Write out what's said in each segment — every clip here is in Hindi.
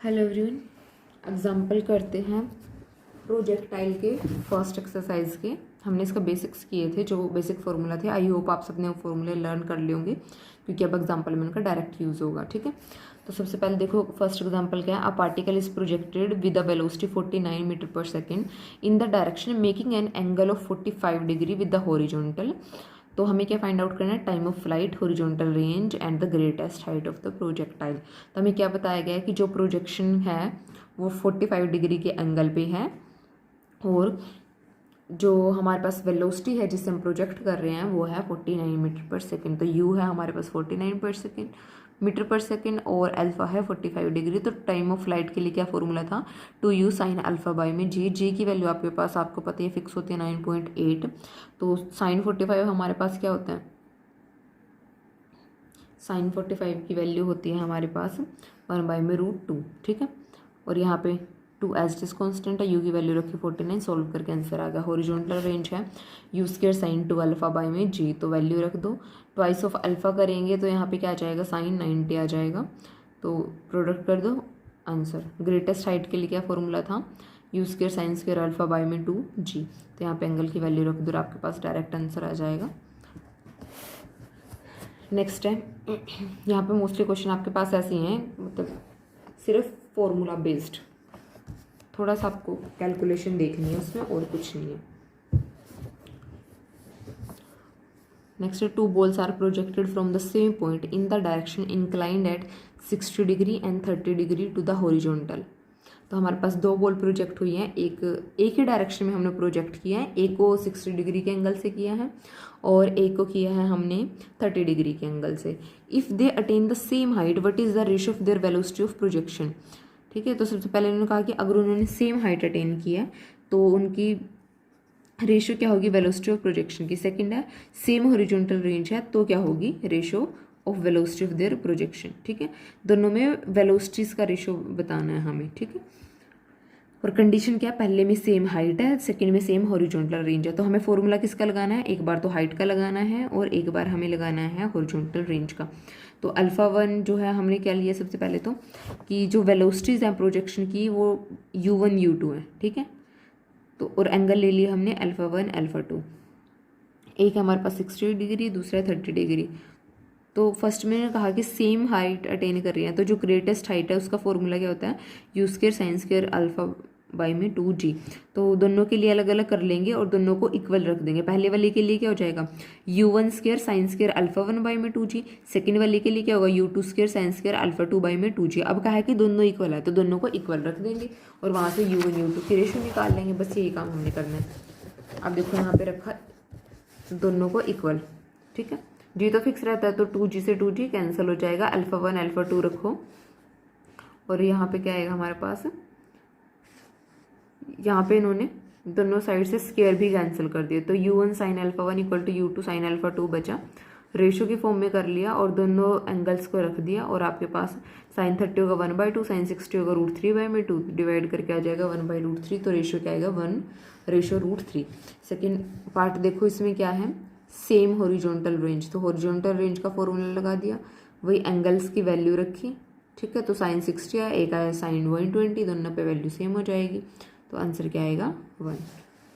हेलो एवरीवन, एग्जाम्पल करते हैं प्रोजेक्टाइल के फर्स्ट एक्सरसाइज के। हमने इसका बेसिक्स किए थे, जो बेसिक फार्मूला थे। आई होप आप सबने वो फार्मूले लर्न कर लिए होंगे, क्योंकि अब एग्जाम्पल में उनका डायरेक्ट यूज़ होगा। ठीक है, तो सबसे पहले देखो फर्स्ट एग्जाम्पल क्या है। A particle is projected with a velocity 49 metre per second in the direction making an angle of 45 degree with the horizontal. तो हमें क्या फाइंड आउट करना है, time of flight, horizontal range and the greatest height of the projectile. तो हमें क्या बताया गया है कि जो प्रोजेक्शन है वो 45 डिग्री के एंगल पे है, और जो हमारे पास वेलोसिटी है जिससे हम प्रोजेक्ट कर रहे हैं वो है 49 मीटर पर सेकेंड। तो यू है हमारे पास 49 पर सेकेंड मीटर पर सेकेंड, और अल्फा है 45 डिग्री। तो टाइम ऑफ फ्लाइट के लिए क्या फॉर्मूला था, 2u साइन अल्फा बाई में जी की वैल्यू आपके पास, आपको पता है फिक्स होती है 9.8। तो साइन 45 हमारे पास क्या होता है, साइन 45 की वैल्यू होती है हमारे पास 1/√2। ठीक है, और यहाँ पे 2 एज इट इज कॉन्स्टेंट है, यू की वैल्यू रखी 49, सोल्व करके आंसर आ गया। हॉरिजॉन्टल रेंज है you square sine 2 alpha by में जी, तो वैल्यू रख दो। ट्वाइस ऑफ अल्फा करेंगे तो यहाँ पे क्या आ जाएगा, साइन 90 आ जाएगा। तो प्रोडक्ट कर दो, आंसर। ग्रेटेस्ट हाइट के लिए क्या फॉर्मूला था, you square sine square alpha by में 2g। तो यहाँ पे एंगल की वैल्यू रख दो और आपके पास डायरेक्ट आंसर आ जाएगा। नेक्स्ट है, यहाँ पे मोस्टली क्वेश्चन आपके पास ऐसे ही हैं, मतलब सिर्फ फॉर्मूला बेस्ड, थोड़ा सा आपको कैलकुलेशन देखनी है उसमें, और कुछ नहीं है। नेक्स्ट है, 2 balls are projected from the same point in the direction inclined at 60 degree and 30 degree to the horizontal. तो हमारे पास 2 बॉल प्रोजेक्ट हुई हैं, एक ही डायरेक्शन में हमने प्रोजेक्ट किया है। एक को 60 डिग्री के एंगल से किया है और एक को किया है हमने 30 डिग्री के एंगल से। If they attain the same height, what is the ratio of their velocity of projection. ठीक है, तो सबसे पहले उन्होंने कहा कि अगर उन्होंने सेम हाइट अटेन की है तो उनकी रेशियो क्या होगी, वेलोसिटी ऑफ प्रोजेक्शन की। सेकंड है, सेम हॉरिजॉन्टल रेंज है तो क्या होगी, ratio of velocity of their projection. ठीक है, दोनों में वेलोसिटीज का रेशियो बताना है हमें। ठीक है, और कंडीशन क्या है, पहले में सेम हाइट है, सेकंड में सेम हॉरिजॉन्टल रेंज है। तो हमें फॉर्मूला किसका लगाना है, एक बार तो हाइट का लगाना है और एक बार हमें लगाना है हॉरिजॉन्टल रेंज का। तो अल्फा 1 जो है हमने क्या लिया सबसे पहले तो, कि जो वेलोसिटीज़ हैं प्रोजेक्शन की वो u1 u2 है। ठीक है, तो और एंगल ले लिया हमने अल्फा 1 अल्फा 2। एक है हमारे पास 60 डिग्री, दूसरा है 30 डिग्री। तो फर्स्ट में कहा कि सेम हाइट अटेन कर रही है, तो जो ग्रेटेस्ट हाइट है उसका फॉर्मूला क्या होता है, you square sine square alpha by में 2g। तो दोनों के लिए अलग अलग कर लेंगे और दोनों को इक्वल रख देंगे। पहले वाले के लिए क्या हो जाएगा, u1 square sine square alpha 1 by में 2g। सेकेंड वाले के लिए क्या होगा, u2 square sine square alpha 2 by में 2g। अब कहा है कि दोनों इक्वल है तो दोनों को इक्वल रख देंगे और वहाँ से u1 u2 की रेशियो निकाल लेंगे। बस यही काम हमने करना है। अब देखो यहाँ पे रखा दोनों को इक्वल। ठीक है, जी तो फिक्स रहता है तो 2g से 2g कैंसिल हो जाएगा, अल्फा 1 अल्फा 2 रखो और यहाँ पे क्या आएगा हमारे पास, यहाँ पे इन्होंने दोनों साइड से स्क्वायर भी कैंसिल कर दिए। तो u1 sine alpha 1 equal to u2 sine alpha 2 बचा, रेशियो की फॉर्म में कर लिया और दोनों एंगल्स को रख दिया। और आपके पास साइन 30 होगा 1/2, साइन 60 होगा √3/2, डिवाइड करके आ जाएगा 1/√3। तो रेशियो क्या आएगा, 1/√3। सेकेंड पार्ट देखो, इसमें क्या है, सेम हॉरिजॉन्टल रेंज। तो हॉरिजॉन्टल रेंज का फॉर्मूला लगा दिया, वही एंगल्स की वैल्यू रखी। ठीक है, तो साइन 60 आया, एक आया साइन 120, दोनों पे वैल्यू सेम हो जाएगी। तो आंसर क्या आएगा, 1।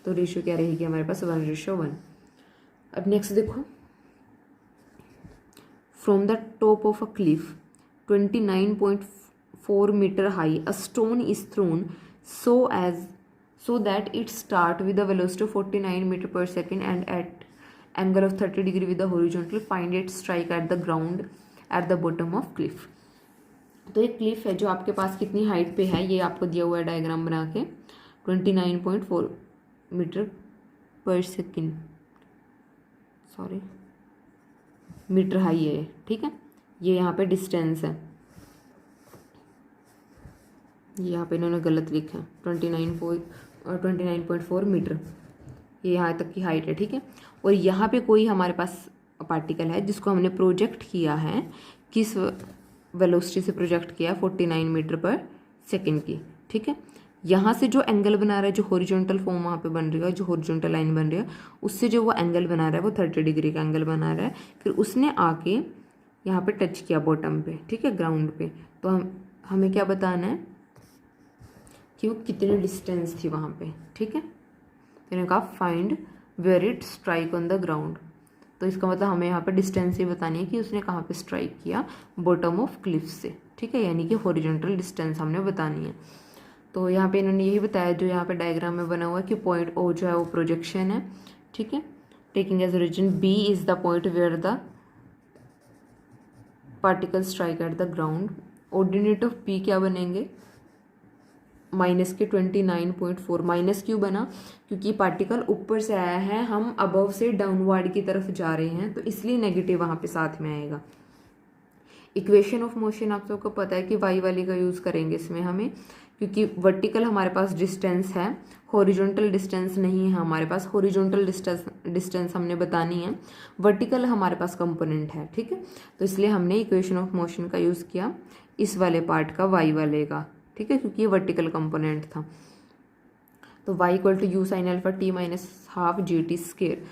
तो रेशियो क्या रहेगी हमारे पास, 1:1। अब नेक्स्ट देखो, from the top of a cliff 29.4 metre high a stone is thrown so that it start with a velocity of 49 meter per second and at angle of 30 degree with the horizontal, find it strike at the ground at the bottom of cliff। तो एक क्लिफ है जो आपके पास कितनी हाइट पे है, ये आपको दिया हुआ है डायग्राम बना के, 29.4 metre per second, sorry metre high है ये। ठीक है, ये यहाँ पे डिस्टेंस है, यहाँ पे इन्होंने गलत लिखा है, 29.4 मीटर, ये यहाँ तक की हाइट है। ठीक है, और यहाँ पे कोई हमारे पास पार्टिकल है जिसको हमने प्रोजेक्ट किया है, किस वेलोसिटी से प्रोजेक्ट किया है, 49 मीटर पर सेकेंड की। ठीक है, यहाँ से जो एंगल बना रहा है, जो हॉरिजॉन्टल फॉर्म वहाँ पे बन रही है, जो हॉरिजॉन्टल लाइन बन रही है, उससे जो वो एंगल बना रहा है वो 30 डिग्री का एंगल बना रहा है। फिर उसने आके यहाँ पे टच किया बॉटम पे, ठीक है, ग्राउंड पे। तो हमें क्या बताना है, कि वो कितनी डिस्टेंस थी वहाँ पे, ठीक है। तो इन्होंने कहा find where it strike on the ground, तो इसका मतलब हमें यहाँ पे डिस्टेंस ही बतानी है कि उसने कहाँ पे स्ट्राइक किया, बॉटम ऑफ क्लिफ से, ठीक है, यानी कि हॉरिजॉन्टल डिस्टेंस हमने बतानी है। तो यहाँ पे इन्होंने यही बताया जो यहाँ पे डायग्राम में बना हुआ है कि पॉइंट ओ जो है वो प्रोजेक्शन है, ठीक है। Taking as origin B is the point where the particle strike at the ground. Ordinate of P क्या बनेंगे, माइनस के 29.4। माइनस क्यों बना, क्योंकि पार्टिकल ऊपर से आया है, हम अबव से डाउनवर्ड की तरफ जा रहे हैं, तो इसलिए नेगेटिव वहाँ पे साथ में आएगा। इक्वेशन ऑफ मोशन आप सबको पता है कि वाई वाली का यूज़ करेंगे इसमें हमें, क्योंकि वर्टिकल हमारे पास डिस्टेंस है, हॉरिजॉन्टल डिस्टेंस नहीं है हमारे पास। हॉरिजॉन्टल डिस्टेंस हमने बतानी है, वर्टिकल हमारे पास कंपोनेंट है, ठीक है। तो इसलिए हमने इक्वेशन ऑफ मोशन का यूज़ किया इस वाले पार्ट का, वाई वाले का, ठीक है, क्योंकि ये वर्टिकल कंपोनेंट था। तो y equal to u sine alpha t minus half g t square.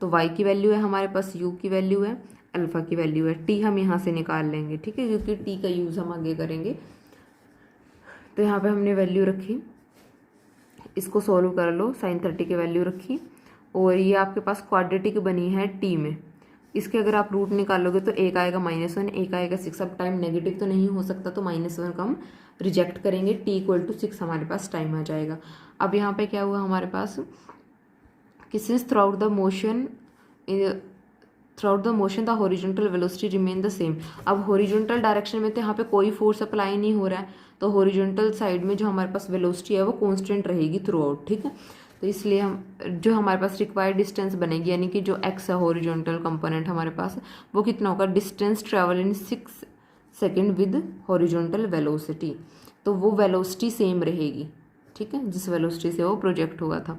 तो y की वैल्यू है हमारे पास, u की वैल्यू है, अल्फा की वैल्यू है, t हम यहाँ से निकाल लेंगे, ठीक है, क्योंकि t का यूज़ हम आगे करेंगे। तो यहाँ पे हमने वैल्यू रखी, इसको सॉल्व कर लो, साइन 30 की वैल्यू रखी, और ये आपके पास क्वाड्रेटिक बनी है t में। इसके अगर आप रूट निकालोगे तो एक आएगा -1, एक आएगा 6। अब टाइम नेगेटिव तो नहीं हो सकता, तो -1 का हम रिजेक्ट करेंगे, t इक्वल टू 6 हमारे पास टाइम आ जाएगा। अब यहाँ पे क्या हुआ हमारे पास कि since through out the motion the horizontal velocity remain the same. अब हॉरिजॉन्टल डायरेक्शन में तो यहाँ पे कोई फोर्स अप्लाई नहीं हो रहा है, तो हॉरिजॉन्टल साइड में जो हमारे पास वेलोसिटी है वो कांस्टेंट रहेगी थ्रू आउट, ठीक है। तो इसलिए हम जो हमारे पास रिक्वायर्ड डिस्टेंस बनेगी, यानी कि जो x है हॉरिजॉन्टल कंपोनेंट हमारे पास, वो कितना होगा, distance travel in 6 second with horizontal velocity. तो वो वेलोसिटी सेम रहेगी, ठीक है, जिस वेलोसिटी से वो प्रोजेक्ट हुआ था।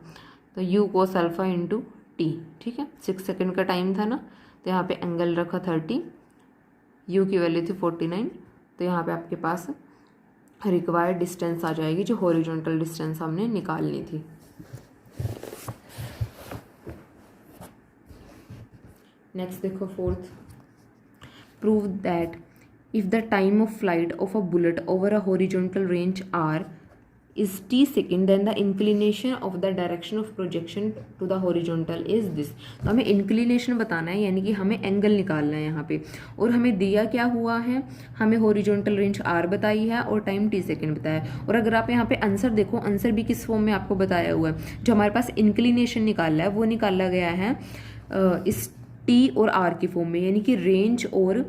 तो u cos alpha into T, ठीक है, 6 सेकेंड का टाइम था ना, तो यहाँ पे एंगल रखा 30, u की वैल्यू थी 49, तो यहाँ पे आपके पास रिक्वायर्ड डिस्टेंस आ जाएगी जो हॉरिजॉन्टल डिस्टेंस हमने निकालनी थी। नेक्स्ट देखो fourth, prove that if the time of flight of a bullet over a horizontal range R is t second, then the inclination of the direction of projection to the horizontal is this। तो हमें इंक्लिनेशन बताना है, यानी कि हमें एंगल निकालना है यहाँ पे, और हमें दिया क्या हुआ है, हमें हॉरिजॉन्टल रेंज r बताई है और टाइम t सेकेंड बताया है। और अगर आप यहाँ पे आंसर देखो, आंसर भी किस फॉर्म में आपको बताया हुआ है, जो हमारे पास इंक्लिनेशन निकाला है वो निकाला गया है इस t और r की फॉर्म में, यानी कि रेंज और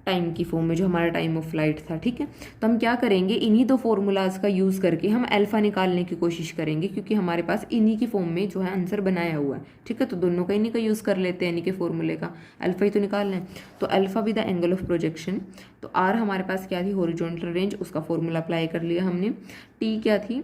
टाइम की फॉर्म में, जो हमारा टाइम ऑफ फ्लाइट था, ठीक है। तो हम क्या करेंगे, इन्हीं दो फॉर्मूलाज का यूज़ करके हम अल्फा निकालने की कोशिश करेंगे, क्योंकि हमारे पास इन्हीं की फॉर्म में जो है आंसर बनाया हुआ है, ठीक है। तो दोनों का इन्हीं का यूज़ कर लेते हैं, इन्हीं के फॉर्मूले का, अल्फा ही तो निकालना है। तो अल्फा भी द एंगल ऑफ प्रोजेक्शन, तो आर हमारे पास क्या थी, हॉरिजॉन्टल रेंज, उसका फॉर्मूला अप्लाई कर लिया हमने। टी क्या थी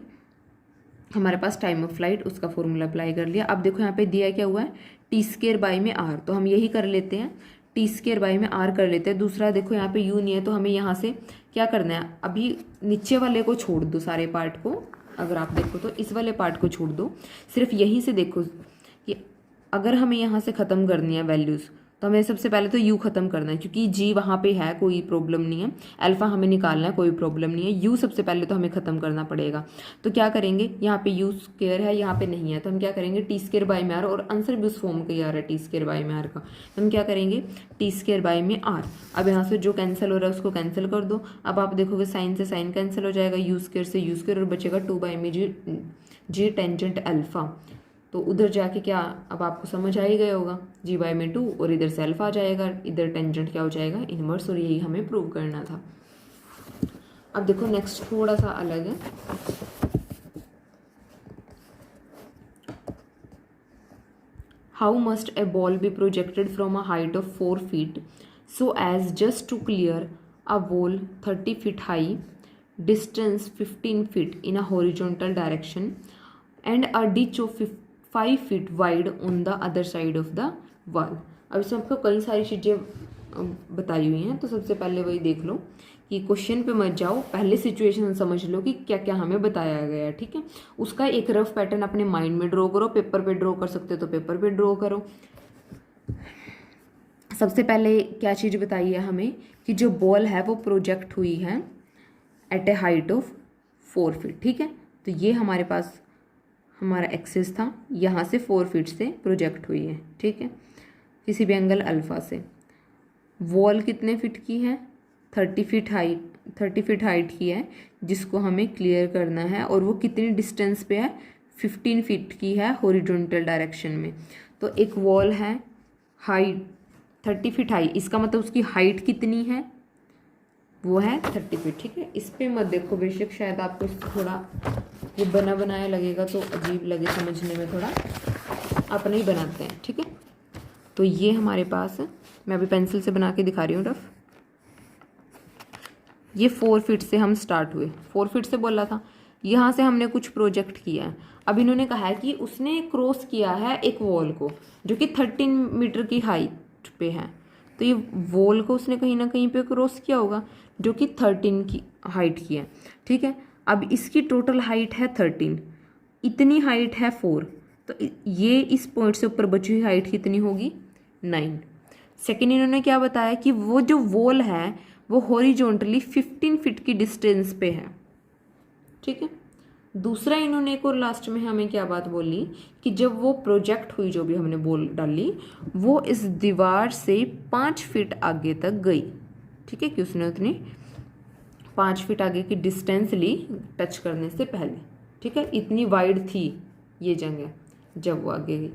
हमारे पास, टाइम ऑफ फ्लाइट, उसका फॉर्मूला अप्लाई कर लिया। अब देखो यहाँ पे दिया क्या हुआ है, टी स्क्वायर बाई में आर, तो हम यही कर लेते हैं, टी स्क्वायर बाई में आर कर लेते हैं। दूसरा देखो यहाँ पे यू नहीं है, तो हमें यहाँ से क्या करना है, अभी नीचे वाले को छोड़ दो, सारे पार्ट को, अगर आप देखो तो इस वाले पार्ट को छोड़ दो, सिर्फ यहीं से देखो कि अगर हमें यहाँ से ख़त्म करनी है वैल्यूज़, तो हमें सबसे पहले तो u ख़त्म करना है, क्योंकि g वहाँ पे है, कोई प्रॉब्लम नहीं है, अल्फ़ा हमें निकालना है, कोई प्रॉब्लम नहीं है, u सबसे पहले तो हमें ख़त्म करना पड़ेगा। तो क्या करेंगे, यहाँ पे u स्क्वायर है, यहाँ पे नहीं है, तो हम क्या करेंगे, टी स्क्वायर बाई में आर, और आंसर भी उस फॉर्म का ही आ रहा है टी स्क्वायर बाई में आर का, तो हम क्या करेंगे, टी स्क्वायर बाई में आर। अब यहाँ से जो कैंसिल हो रहा है उसको कैंसिल कर दो। अब आप देखोगे साइन से साइन कैंसिल हो जाएगा, यू स्क्वायर से यू स्क्वायर, और बचेगा 2 बाई में जी टेंजेंट अल्फ़ा। तो उधर जाके क्या, अब आपको समझ आ ही गया होगा, जी बाई में 2, और इधर से अल्फा आ जाएगा, इधर टेंजेंट क्या हो जाएगा, इनवर्स, और यही हमें प्रूव करना था। अब देखो नेक्स्ट थोड़ा सा अलग है, how must a ball be projected from a height of 4 feet so as just to clear a wall 30 feet high, distance 15 feet in a horizontal direction, and a ditch of 5 feet wide on the other side of the wall. अब इसमें आपको कई सारी चीज़ें बताई हुई हैं, तो सबसे पहले वही देख लो कि क्वेश्चन पे मत जाओ, पहले सिचुएशन समझ लो कि क्या क्या हमें बताया गया है, ठीक है। उसका एक रफ पैटर्न अपने माइंड में ड्रॉ करो, पेपर पे ड्रॉ कर सकते हो तो पेपर पे ड्रॉ करो। सबसे पहले क्या चीज़ बताई है हमें कि जो बॉल है वो प्रोजेक्ट हुई है at a height of 4 feet, ठीक है। तो ये हमारे पास हमारा एक्सिस था, यहाँ से 4 फीट से प्रोजेक्ट हुई है, ठीक है, किसी भी एंगल अल्फ़ा से। वॉल कितने फीट की है? 30 फीट हाइट की है, जिसको हमें क्लियर करना है, और वो कितनी डिस्टेंस पे है? 15 फीट की है हॉरिजॉन्टल डायरेक्शन में। तो एक वॉल है हाइट 30 फीट हाई, इसका मतलब उसकी हाइट कितनी है? वो है 30 फीट, ठीक है। इस पे मत देखो, बेशक शायद आपको थोड़ा ये बना बनाया लगेगा तो अजीब लगे समझने में, थोड़ा अपने ही बनाते हैं, ठीक है। तो ये हमारे पास है, मैं अभी पेंसिल से बना के दिखा रही हूँ रफ। ये 4 फीट से हम स्टार्ट हुए, 4 फीट से बोला था, यहाँ से हमने कुछ प्रोजेक्ट किया है। अब इन्होंने कहा है कि उसने क्रॉस किया है एक वॉल को जो कि 13 मीटर की हाइट पे है, तो ये वॉल को उसने कहीं ना कहीं पे क्रॉस किया होगा जो कि 13 की हाइट की है, ठीक है। अब इसकी टोटल हाइट है 13, इतनी हाइट है 4, तो ये इस पॉइंट से ऊपर बची हुई हाइट कितनी होगी? 9। सेकेंड इन्होंने क्या बताया कि वो जो वॉल है वो हॉरिजॉन्टली 15 फीट की डिस्टेंस पे है, ठीक है। दूसरा इन्होंने एक और लास्ट में हमें क्या बात बोली कि जब वो प्रोजेक्ट हुई, जो भी हमने बोल डाली, वो इस दीवार से 5 फीट आगे तक गई, ठीक है, कि उसने उतनी 5 फीट आगे की डिस्टेंस ली टच करने से पहले, ठीक है। इतनी वाइड थी ये जगह जब वो आगे गई।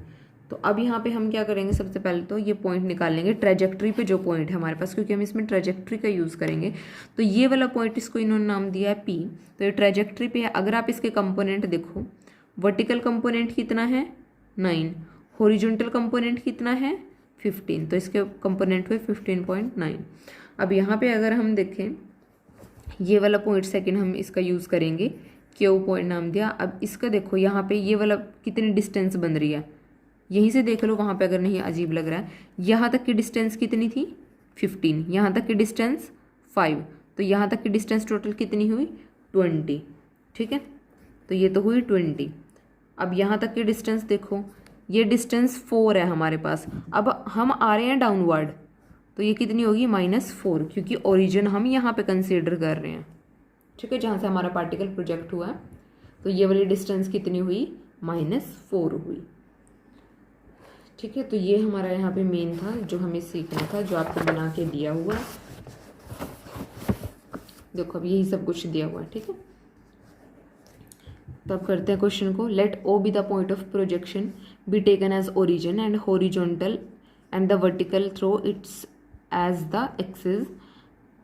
तो अब यहाँ पे हम क्या करेंगे, सबसे पहले तो ये पॉइंट निकाल लेंगे ट्रेजेक्ट्री पे जो पॉइंट है हमारे पास, क्योंकि हम इसमें ट्रेजेक्ट्री का यूज़ करेंगे। तो ये वाला पॉइंट, इसको इन्होंने नाम दिया है पी, तो ये ट्रेजेक्ट्री पे है। अगर आप इसके कंपोनेंट देखो, वर्टिकल कंपोनेंट कितना है? 9, हॉरिजॉन्टल कंपोनेंट कितना है? 15, तो इसके कंपोनेंट हुए 15.9। अब यहाँ पे अगर हम देखें, ये वाला पॉइंट सेकेंड हम इसका यूज़ करेंगे, क्यू पॉइंट नाम दिया। अब इसका देखो यहाँ पे ये वाला कितनी डिस्टेंस बन रही है, यहीं से देख लो, वहाँ पे अगर नहीं अजीब लग रहा है। यहाँ तक की डिस्टेंस कितनी थी? 15, यहाँ तक की डिस्टेंस 5, तो यहाँ तक की डिस्टेंस टोटल कितनी हुई? 20, ठीक है। तो ये तो हुई 20। अब यहाँ तक की डिस्टेंस देखो, ये डिस्टेंस 4 है हमारे पास। अब हम आ रहे हैं डाउनवर्ड, तो ये कितनी होगी? -4, क्योंकि ओरिजिन हम यहाँ पे कंसीडर कर रहे हैं, ठीक है, जहाँ से हमारा पार्टिकल प्रोजेक्ट हुआ है। तो ये वाली डिस्टेंस कितनी हुई? -4 हुई, ठीक है। तो ये हमारा यहाँ पे मेन था जो हमें सीखना था, जो आपको बना के दिया हुआ है। देखो अब यही सब कुछ दिया हुआ है, ठीक है। तो अब करते हैं क्वेश्चन को। Let O B the point of projection be taken as origin and horizontal and the vertical through its as the axis,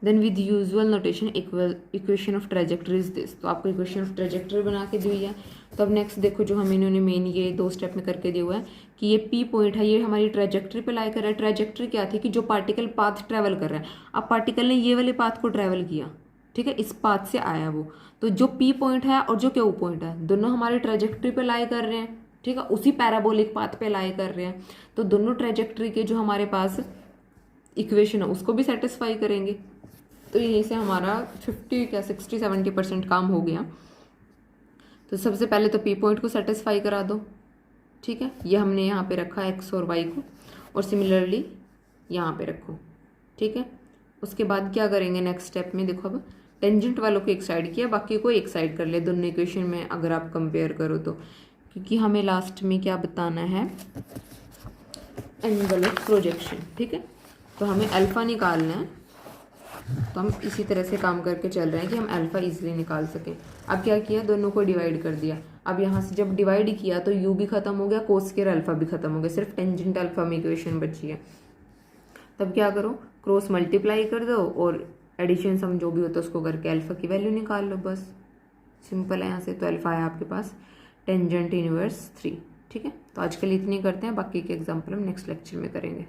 then with usual notation equation of trajectory is this. तो आपको इक्वेशन ऑफ ट्रेजेक्टरी बना के दी हुई है। तो अब नेक्स्ट देखो, जो हम इन्होंने मेन ये 2 स्टेप में करके दिया हुआ है कि ये पी पॉइंट है, ये हमारी ट्रेजेक्टरी पे लाई कर रहा है। ट्रेजेक्टरी क्या थी कि जो पार्टिकल पाथ ट्रैवल कर रहा है, अब पार्टिकल ने ये वाले पाथ को ट्रैवल किया, ठीक है, इस पाथ से आया वो। तो जो पी पॉइंट है और जो क्यू पॉइंट है, दोनों हमारे ट्रेजेक्टरी पे लाई कर रहे हैं, ठीक है, उसी पैराबोलिक पाथ पे लाई कर रहे हैं। तो दोनों ट्रेजेक्टरी के जो हमारे पास इक्वेशन है उसको भी सेटिस्फाई करेंगे। तो यहीं से हमारा 60-70% काम हो गया। तो सबसे पहले तो पी पॉइंट को सेटिस्फाई करा दो, ठीक है, ये हमने यहाँ पे रखा एक्स और वाई को, और सिमिलरली यहाँ पे रखो, ठीक है। उसके बाद क्या करेंगे नेक्स्ट स्टेप में, देखो अब टेंजेंट वालों को एक साइड किया, बाकी को एक साइड कर ले दोनों इक्वेशन में अगर आप कंपेयर करो तो, क्योंकि हमें लास्ट में क्या बताना है? एंगल ऑफ प्रोजेक्शन, ठीक है। तो हमें अल्फा निकालना है, तो हम इसी तरह से काम करके चल रहे हैं कि हम अल्फा इजीली निकाल सकें। अब क्या किया, दोनों को डिवाइड कर दिया। अब यहाँ से जब डिवाइड किया तो यू भी खत्म हो गया, कोस स्क्वायर अल्फा भी खत्म हो गया, सिर्फ टेंजेंट अल्फा में इक्वेशन बची है। तब क्या करो, क्रॉस मल्टीप्लाई कर दो और एडिशन सम जो भी होता है उसको करके अल्फा की वैल्यू निकाल लो, बस सिंपल है। यहाँ से तो अल्फा है आपके पास टेंजेंट इनवर्स 3, ठीक है। तो आज के लिए इतनी करते हैं, बाकी के एग्जाम्पल हम नेक्स्ट लेक्चर में करेंगे।